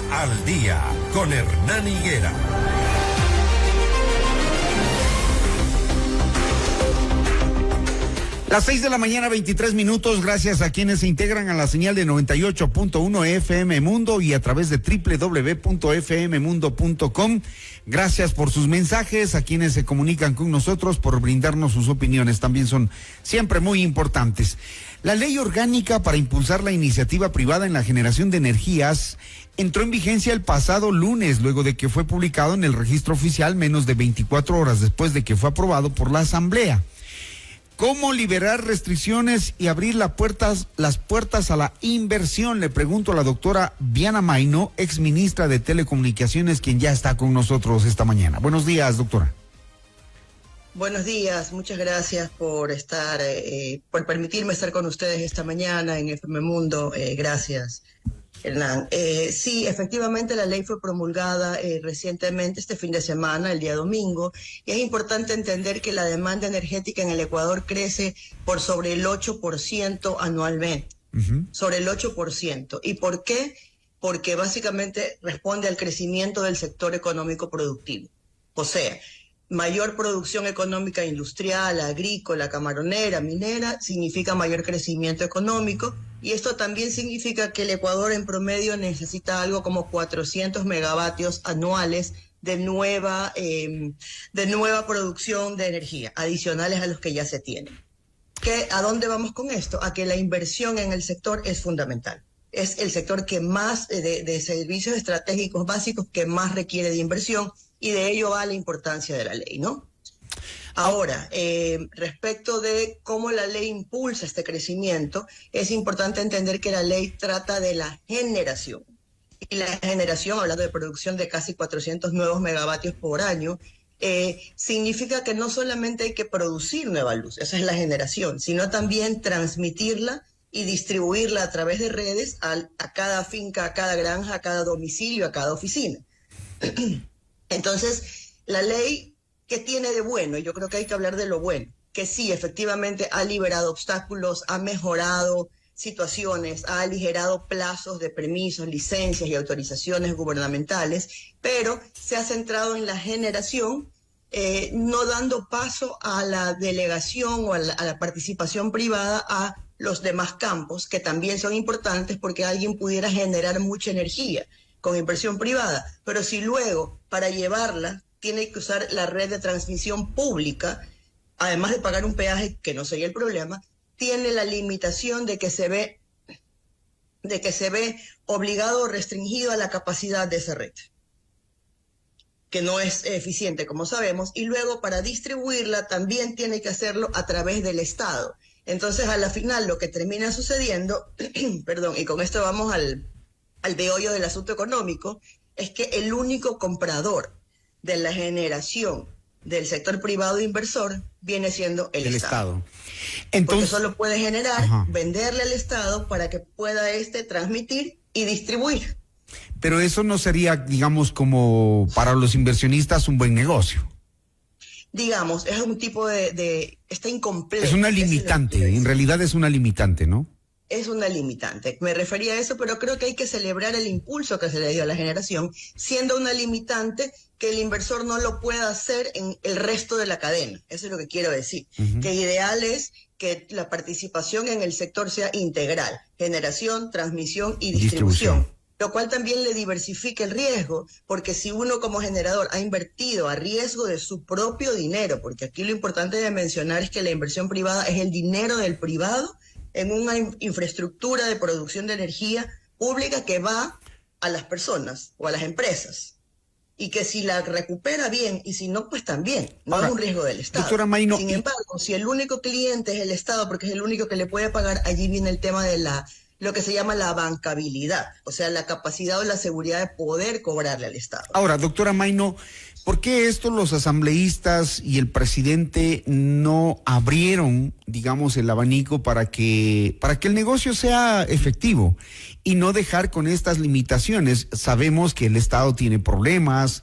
al Día con Hernán Higuera. Las 6 de la mañana, 23 minutos, gracias a quienes se integran a la señal de 98.1 FM Mundo y a través de www.fmmundo.com. Gracias por sus mensajes, a quienes se comunican con nosotros, por brindarnos sus opiniones, también son siempre muy importantes. La ley orgánica para impulsar la iniciativa privada en la generación de energías entró en vigencia el pasado lunes, luego de que fue publicado en el registro oficial menos de 24 horas después de que fue aprobado por la Asamblea. ¿Cómo liberar restricciones y abrir las puertas a la inversión? Le pregunto a la doctora Viana Mayno, exministra de Telecomunicaciones, quien ya está con nosotros esta mañana. Buenos días, doctora. Buenos días, muchas gracias por estar, por permitirme estar con ustedes esta mañana en FM Mundo. Gracias, Hernán. Sí, efectivamente la ley fue promulgada recientemente, este fin de semana, el día domingo, y es importante entender que la demanda energética en el Ecuador crece por sobre el 8% anualmente, sobre el 8%. ¿Y por qué? Porque básicamente responde al crecimiento del sector económico productivo. O sea, mayor producción económica industrial, agrícola, camaronera, minera, significa mayor crecimiento económico, y esto también significa que el Ecuador en promedio necesita algo como 400 megavatios anuales de nueva producción de energía, adicionales a los que ya se tienen. ¿A dónde vamos con esto? A que la inversión en el sector es fundamental. Es el sector que más, de servicios estratégicos básicos, que más requiere de inversión, y de ello va la importancia de la ley, ¿no? Ahora, respecto de cómo la ley impulsa este crecimiento, es importante entender que la ley trata de la generación. Y la generación, hablando de producción de casi 400 nuevos megavatios por año, significa que no solamente hay que producir nueva luz, esa es la generación, sino también transmitirla y distribuirla a través de redes a cada finca, a cada granja, a cada domicilio, a cada oficina. Entonces, la ley, ¿qué tiene de bueno? Yo creo que hay que hablar de lo bueno, que sí, efectivamente ha liberado obstáculos, ha mejorado situaciones, ha aligerado plazos de permisos, licencias y autorizaciones gubernamentales, pero se ha centrado en la generación, no dando paso a la delegación o a la participación privada a los demás campos, que también son importantes porque alguien pudiera generar mucha energía con inversión privada, pero si luego para llevarla tiene que usar la red de transmisión pública, además de pagar un peaje, que no sería el problema, tiene la limitación de que se ve obligado o restringido a la capacidad de esa red, que no es eficiente, como sabemos, y luego para distribuirla también tiene que hacerlo a través del Estado. Entonces, a la final, lo que termina sucediendo, perdón, y con esto vamos al meollo del asunto económico, es que el único comprador de la generación del sector privado inversor viene siendo el Estado. Entonces, porque solo puede generar, venderle al Estado para que pueda transmitir y distribuir. Pero eso no sería, digamos, como para los inversionistas un buen negocio. Digamos, es un tipo está incompleto. Es una limitante, en realidad es una limitante, ¿no? Es una limitante. Me refería a eso, pero creo que hay que celebrar el impulso que se le dio a la generación, siendo una limitante que el inversor no lo pueda hacer en el resto de la cadena. Eso es lo que quiero decir. Que ideal es que la participación en el sector sea integral, generación, transmisión y distribución. Lo cual también le diversifica el riesgo, porque si uno como generador ha invertido a riesgo de su propio dinero, porque aquí lo importante de mencionar es que la inversión privada es el dinero del privado en una infraestructura de producción de energía pública que va a las personas o a las empresas, y que si la recupera bien y si no, pues también, no es un riesgo del Estado. Doctora Mayno, sin embargo, si el único cliente es el Estado, porque es el único que le puede pagar, allí viene el tema de lo que se llama la bancabilidad, o sea, la capacidad o la seguridad de poder cobrarle al Estado. Ahora, doctora Mayno, ¿por qué esto los asambleístas y el presidente no abrieron, digamos, el abanico para que el negocio sea efectivo y no dejar con estas limitaciones? Sabemos que el Estado tiene problemas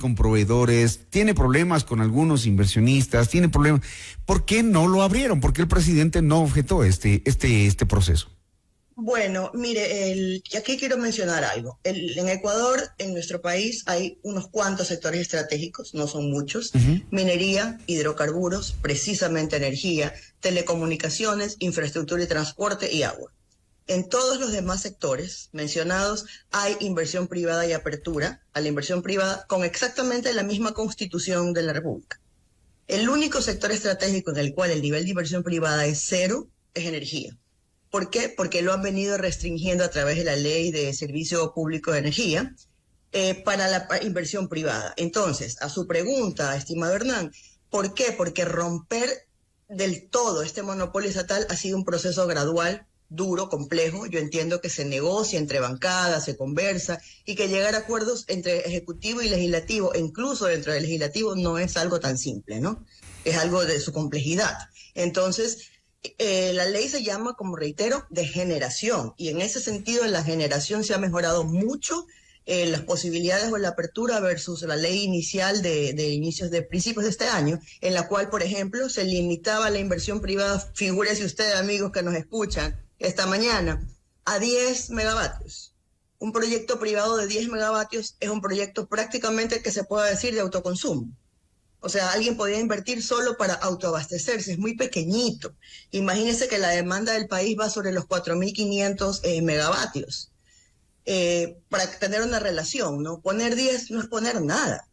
con proveedores, tiene problemas con algunos inversionistas, tiene problemas. ¿Por qué no lo abrieron? ¿Por qué el presidente no objetó este proceso? Bueno, mire, y aquí quiero mencionar algo. En Ecuador, en nuestro país, hay unos cuantos sectores estratégicos, no son muchos: minería, hidrocarburos, precisamente energía, telecomunicaciones, infraestructura y transporte y agua. En todos los demás sectores mencionados hay inversión privada y apertura a la inversión privada con exactamente la misma Constitución de la República. El único sector estratégico en el cual el nivel de inversión privada es cero es energía. ¿Por qué? Porque lo han venido restringiendo a través de la Ley de Servicio Público de Energía para la inversión privada. Entonces, a su pregunta, estimado Hernán, ¿por qué? Porque romper del todo este monopolio estatal ha sido un proceso gradual, duro, complejo. Yo entiendo que se negocia entre bancadas, se conversa, y que llegar a acuerdos entre ejecutivo y legislativo, e incluso dentro del legislativo, no es algo tan simple, ¿no? Es algo de su complejidad. Entonces, la ley se llama, como reitero, de generación, y en ese sentido la generación se ha mejorado mucho. Las posibilidades o la apertura versus la ley inicial de principios de este año, en la cual, por ejemplo, se limitaba la inversión privada, figúrese usted, amigos que nos escuchan esta mañana, a 10 megavatios. Un proyecto privado de 10 megavatios es un proyecto prácticamente que se puede decir de autoconsumo. O sea, alguien podía invertir solo para autoabastecerse, es muy pequeñito. Imagínense que la demanda del país va sobre los 4.500 megavatios. Para tener una relación, ¿no? Poner 10 no es poner nada.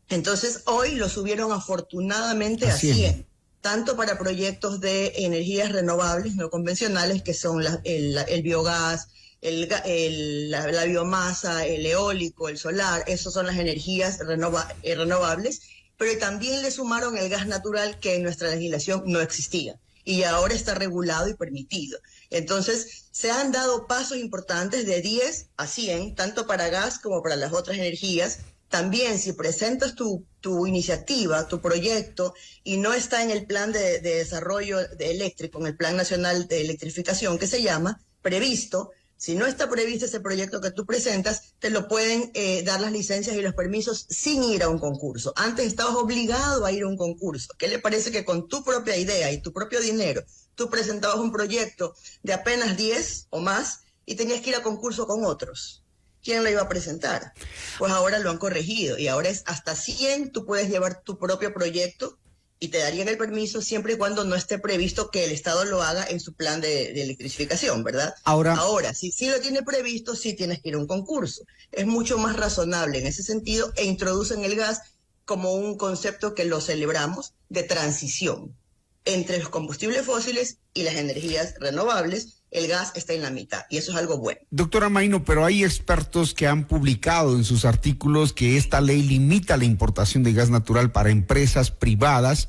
Entonces, hoy lo subieron afortunadamente a 100, tanto para proyectos de energías renovables no convencionales, que son el biogás, la biomasa, el eólico, el solar. Esas son las energías renovables, pero también le sumaron el gas natural, que en nuestra legislación no existía y ahora está regulado y permitido. Entonces, se han dado pasos importantes de 10 a 100, tanto para gas como para las otras energías. También, si presentas tu iniciativa, tu proyecto, y no está en el plan de desarrollo eléctrico, en el Plan Nacional de Electrificación, que se llama, previsto, si no está previsto ese proyecto que tú presentas, te lo pueden dar las licencias y los permisos sin ir a un concurso. Antes estabas obligado a ir a un concurso. ¿Qué le parece que con tu propia idea y tu propio dinero tú presentabas un proyecto de apenas 10 o más y tenías que ir a concurso con otros? ¿Quién lo iba a presentar? Pues ahora lo han corregido y ahora es hasta 100, tú puedes llevar tu propio proyecto y te darían el permiso siempre y cuando no esté previsto que el Estado lo haga en su plan de electrificación, ¿verdad? Ahora, si sí lo tiene previsto, sí tienes que ir a un concurso. Es mucho más razonable en ese sentido, e introducen el gas como un concepto que lo celebramos, de transición entre los combustibles fósiles y las energías renovables. El gas está en la mitad y eso es algo bueno. Doctora Maino, pero hay expertos que han publicado en sus artículos que esta ley limita la importación de gas natural para empresas privadas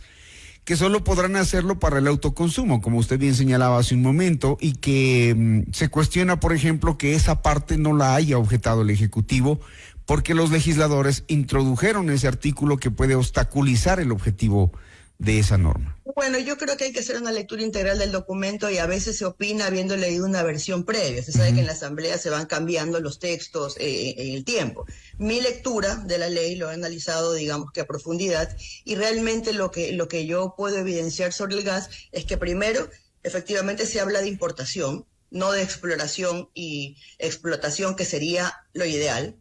que solo podrán hacerlo para el autoconsumo, como usted bien señalaba hace un momento, y que se cuestiona, por ejemplo, que esa parte no la haya objetado el Ejecutivo, porque los legisladores introdujeron ese artículo que puede obstaculizar el objetivo de esa norma. Bueno, yo creo que hay que hacer una lectura integral del documento y a veces se opina habiendo leído una versión previa. Se sabe que en la Asamblea se van cambiando los textos en el tiempo. Mi lectura de la ley lo he analizado, digamos que a profundidad, y realmente lo que yo puedo evidenciar sobre el gas es que primero, efectivamente se habla de importación, no de exploración y explotación, que sería lo ideal.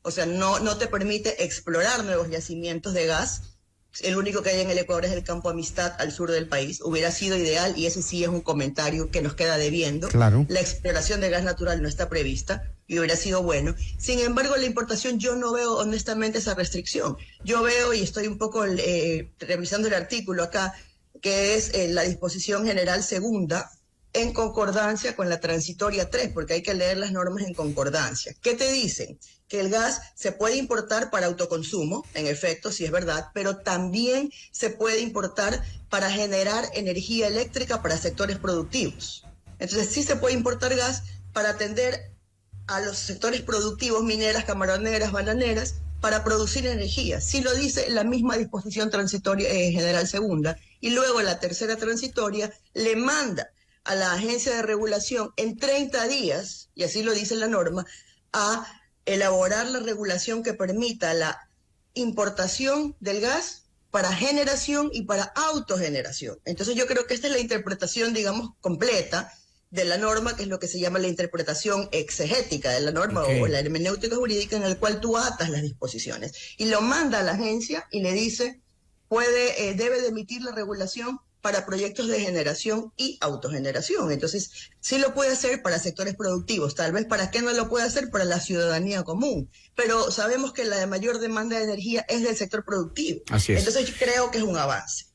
O sea, no te permite explorar nuevos yacimientos de gas. El único que hay en el Ecuador es el Campo Amistad al sur del país. Hubiera sido ideal, y ese sí es un comentario que nos queda debiendo. Claro. La exploración de gas natural no está prevista y hubiera sido bueno. Sin embargo, la importación, yo no veo honestamente esa restricción. Yo veo, y estoy un poco revisando el artículo acá, que es la disposición general segunda, en concordancia con la transitoria 3, porque hay que leer las normas en concordancia. ¿Qué te dicen? Que el gas se puede importar para autoconsumo, en efecto, sí es verdad, pero también se puede importar para generar energía eléctrica para sectores productivos. Entonces sí se puede importar gas para atender a los sectores productivos, mineras, camaroneras, bananeras, para producir energía. Sí lo dice la misma disposición transitoria general segunda, y luego la tercera transitoria le manda a la agencia de regulación en 30 días, y así lo dice la norma, a elaborar la regulación que permita la importación del gas para generación y para autogeneración. Entonces yo creo que esta es la interpretación, digamos, completa, de la norma, que es lo que se llama la interpretación exegética de la norma o la hermenéutica jurídica, en el cual tú atas las disposiciones y lo manda a la agencia y le dice, debe de emitir la regulación para proyectos de generación y autogeneración. Entonces, sí lo puede hacer para sectores productivos, tal vez para qué no lo puede hacer para la ciudadanía común, pero sabemos que la mayor demanda de energía es del sector productivo. Así es. Entonces, yo creo que es un avance.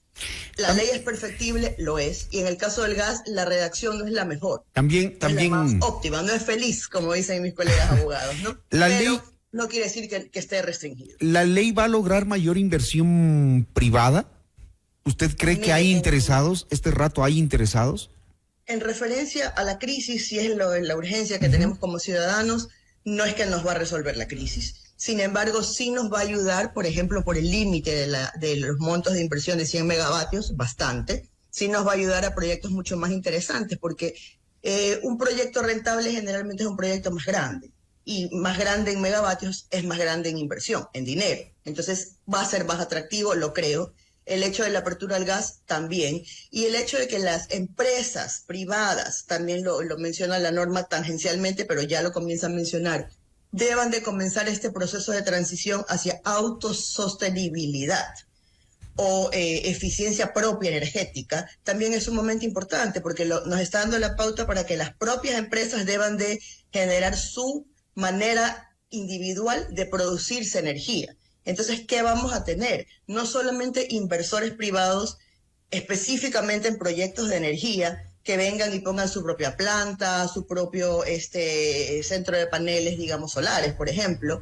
La ley es perfectible, lo es, y en el caso del gas, la redacción no es la mejor. También es la más óptima, no es feliz, como dicen mis colegas abogados, ¿no? La pero ley no quiere decir que esté restringido. ¿La ley va a lograr mayor inversión privada? ¿Usted cree que hay interesados? ¿Este rato hay interesados? En referencia a la crisis, si es la urgencia que tenemos como ciudadanos, no es que nos va a resolver la crisis. Sin embargo, sí nos va a ayudar, por ejemplo, por el límite de los montos de inversión de 100 megavatios, bastante. Sí nos va a ayudar a proyectos mucho más interesantes, porque un proyecto rentable generalmente es un proyecto más grande. Y más grande en megavatios es más grande en inversión, en dinero. Entonces va a ser más atractivo, lo creo. El hecho de la apertura al gas también, y el hecho de que las empresas privadas, también lo menciona la norma tangencialmente, pero ya lo comienza a mencionar, deban de comenzar este proceso de transición hacia autosostenibilidad o eficiencia propia energética, también es sumamente importante, porque nos está dando la pauta para que las propias empresas deban de generar su manera individual de producirse energía. Entonces, ¿qué vamos a tener? No solamente inversores privados específicamente en proyectos de energía que vengan y pongan su propia planta, su propio centro de paneles, digamos, solares, por ejemplo,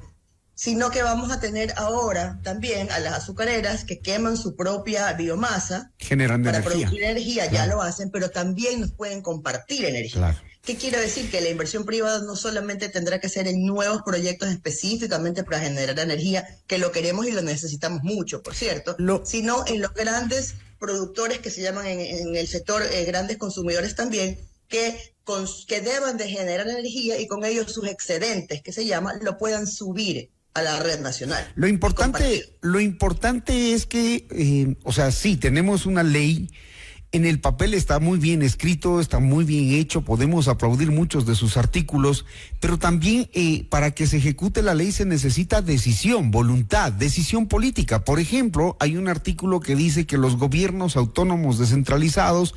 sino que vamos a tener ahora también a las azucareras que queman su propia biomasa generando para energía. producir energía, claro. Ya lo hacen, pero también nos pueden compartir energía. Claro. ¿Qué quiere decir? Que la inversión privada no solamente tendrá que ser en nuevos proyectos específicamente para generar energía, que lo queremos y lo necesitamos mucho, por cierto, sino en los grandes productores que se llaman en el sector, grandes consumidores también, que deban de generar energía y con ellos sus excedentes, que se llama, lo puedan subir a la red nacional. Lo importante es que, sí, tenemos una ley. En el papel está muy bien escrito, está muy bien hecho, podemos aplaudir muchos de sus artículos, pero también para que se ejecute la ley se necesita decisión, voluntad, decisión política. Por ejemplo, hay un artículo que dice que los gobiernos autónomos descentralizados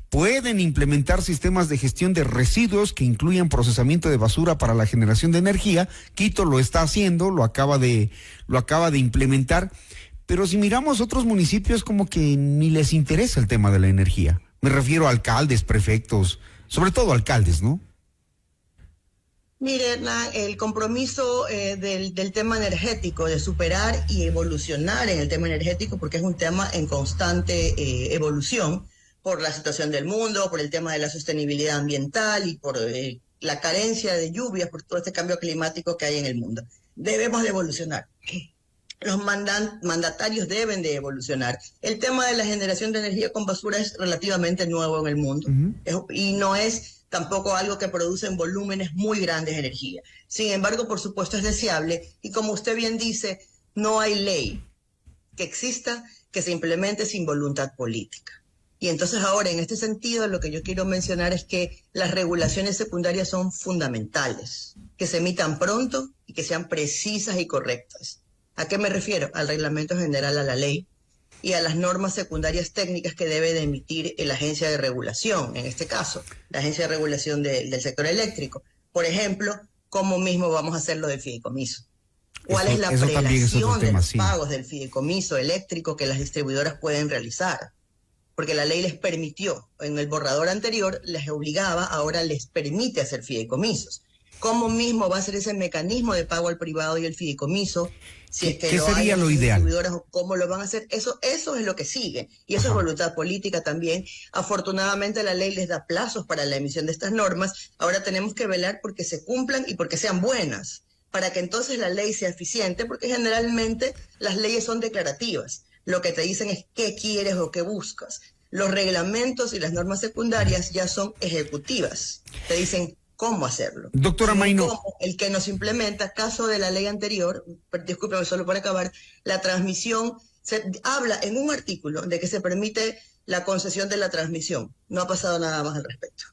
pueden implementar sistemas de gestión de residuos que incluyan procesamiento de basura para la generación de energía. Quito lo está haciendo, lo acaba de implementar. Pero si miramos otros municipios, como que ni les interesa el tema de la energía. Me refiero a alcaldes, prefectos, sobre todo alcaldes, ¿no? Mire, el compromiso del tema energético, de superar y evolucionar en el tema energético, porque es un tema en constante evolución, por la situación del mundo, por el tema de la sostenibilidad ambiental y por la carencia de lluvias, por todo este cambio climático que hay en el mundo. Debemos de evolucionar. Los mandatarios deben de evolucionar. El tema de la generación de energía con basura es relativamente nuevo en el mundo, y no es tampoco algo que produce en volúmenes muy grandes de energía. Sin embargo, por supuesto, es deseable, y como usted bien dice, no hay ley que exista que se implemente sin voluntad política. Y entonces ahora, en este sentido, lo que yo quiero mencionar es que las regulaciones secundarias son fundamentales, que se emitan pronto y que sean precisas y correctas. ¿A qué me refiero? Al reglamento general, a la ley y a las normas secundarias técnicas que debe de emitir la agencia de regulación, en este caso, la agencia de regulación del sector eléctrico. Por ejemplo, ¿cómo mismo vamos a hacer lo del fideicomiso? ¿Cuál es la prelación de los pagos del fideicomiso eléctrico que las distribuidoras pueden realizar? Porque la ley les permitió, en el borrador anterior les obligaba, ahora les permite hacer fideicomisos. ¿Cómo mismo va a ser ese mecanismo de pago al privado y el fideicomiso? Si es que ¿Qué sería lo ideal? O cómo lo van a hacer, eso es lo que sigue, y eso es voluntad política también. Afortunadamente la ley les da plazos para la emisión de estas normas. Ahora tenemos que velar porque se cumplan y porque sean buenas, para que entonces la ley sea eficiente, porque generalmente las leyes son declarativas. Lo que te dicen es qué quieres o qué buscas. Los reglamentos y las normas secundarias ya son ejecutivas. Te dicen cómo hacerlo. Doctora Mayno. Como el que nos implementa, caso de la ley anterior, discúlpeme solo para acabar, la transmisión, se habla en un artículo de que se permite la concesión de la transmisión. No ha pasado nada más al respecto.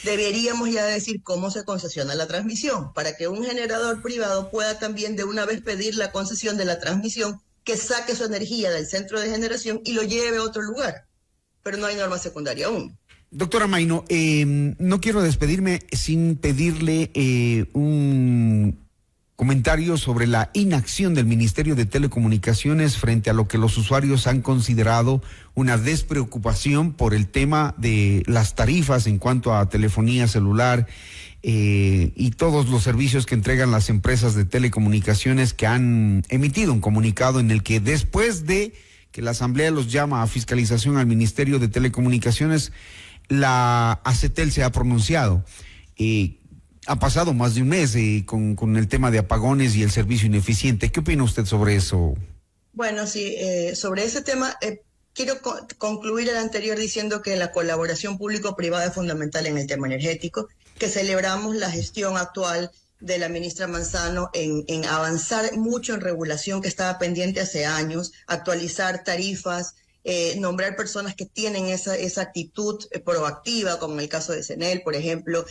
Deberíamos ya decir cómo se concesiona la transmisión, para que un generador privado pueda también de una vez pedir la concesión de la transmisión, que saque su energía del centro de generación y lo lleve a otro lugar. Pero no hay norma secundaria aún. Doctora Mayno, no quiero despedirme sin pedirle un comentario sobre la inacción del Ministerio de Telecomunicaciones frente a lo que los usuarios han considerado una despreocupación por el tema de las tarifas en cuanto a telefonía celular y todos los servicios que entregan las empresas de telecomunicaciones, que han emitido un comunicado en el que, después de que la Asamblea los llama a fiscalización al Ministerio de Telecomunicaciones, la ACETEL se ha pronunciado. Ha pasado más de un mes con el tema de apagones y el servicio ineficiente. ¿Qué opina usted sobre eso? Bueno, sí, sobre ese tema quiero concluir el anterior diciendo que la colaboración público-privada es fundamental en el tema energético, que celebramos la gestión actual de la ministra Manzano en avanzar mucho en regulación que estaba pendiente hace años, actualizar tarifas, nombrar personas que tienen esa actitud proactiva, como en el caso de CENEL, por ejemplo,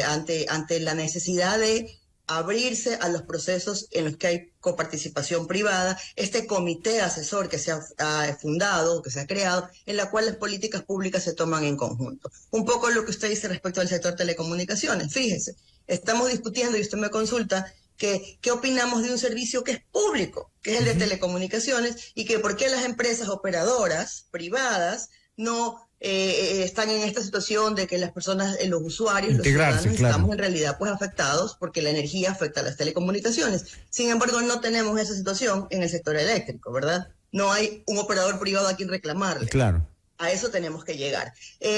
ante la necesidad de abrirse a los procesos en los que hay coparticipación privada, este comité asesor que se ha fundado, que se ha creado, en la cual las políticas públicas se toman en conjunto. Un poco lo que usted dice respecto al sector telecomunicaciones. Fíjese, estamos discutiendo, y usted me consulta, ¿qué opinamos de un servicio que es público, que es el de telecomunicaciones, y que por qué las empresas operadoras privadas no están en esta situación de que las personas, los usuarios, los ciudadanos, estamos en realidad pues afectados porque la energía afecta a las telecomunicaciones? Sin embargo, no tenemos esa situación en el sector eléctrico, ¿verdad? No hay un operador privado a quien reclamarle. Claro. A eso tenemos que llegar.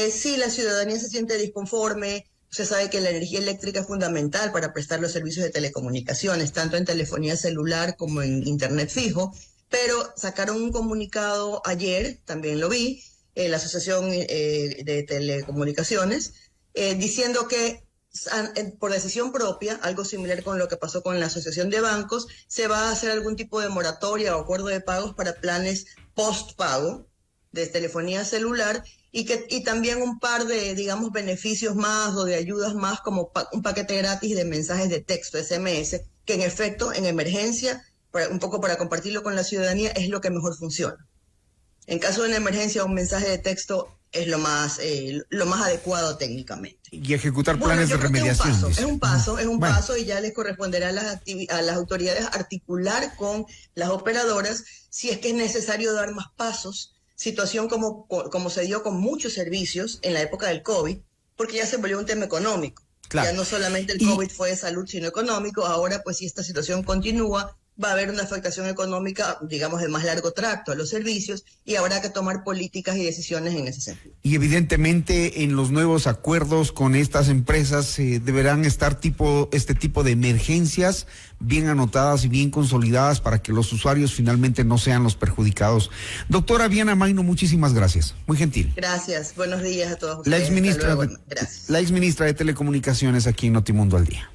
Sí, la ciudadanía se siente disconforme. Usted sabe que la energía eléctrica es fundamental para prestar los servicios de telecomunicaciones, tanto en telefonía celular como en internet fijo, pero sacaron un comunicado ayer, también lo vi, la Asociación de Telecomunicaciones, diciendo que por decisión propia, algo similar con lo que pasó con la Asociación de Bancos, se va a hacer algún tipo de moratoria o acuerdo de pagos para planes post-pago de telefonía celular, y también un par de, digamos, beneficios más o de ayudas más, como un paquete gratis de mensajes de texto, SMS, que en efecto, en emergencia, un poco para compartirlo con la ciudadanía, es lo que mejor funciona. En caso de una emergencia, un mensaje de texto es lo más adecuado técnicamente. Y ejecutar planes de remediación. Es un paso, y ya les corresponderá a las autoridades articular con las operadoras si es que es necesario dar más pasos. Situación como se dio con muchos servicios en la época del COVID, porque ya se volvió un tema económico. Claro. Ya no solamente el COVID fue de salud, sino económico. Ahora, pues, si esta situación continúa, va a haber una afectación económica, digamos, de más largo tracto a los servicios, y habrá que tomar políticas y decisiones en ese sentido. Y evidentemente en los nuevos acuerdos con estas empresas deberán estar este tipo de emergencias bien anotadas y bien consolidadas para que los usuarios finalmente no sean los perjudicados. Doctora Viana Mayno, muchísimas gracias. Muy gentil. Gracias. Buenos días a todos ustedes. La exministra de Telecomunicaciones aquí en Notimundo al Día.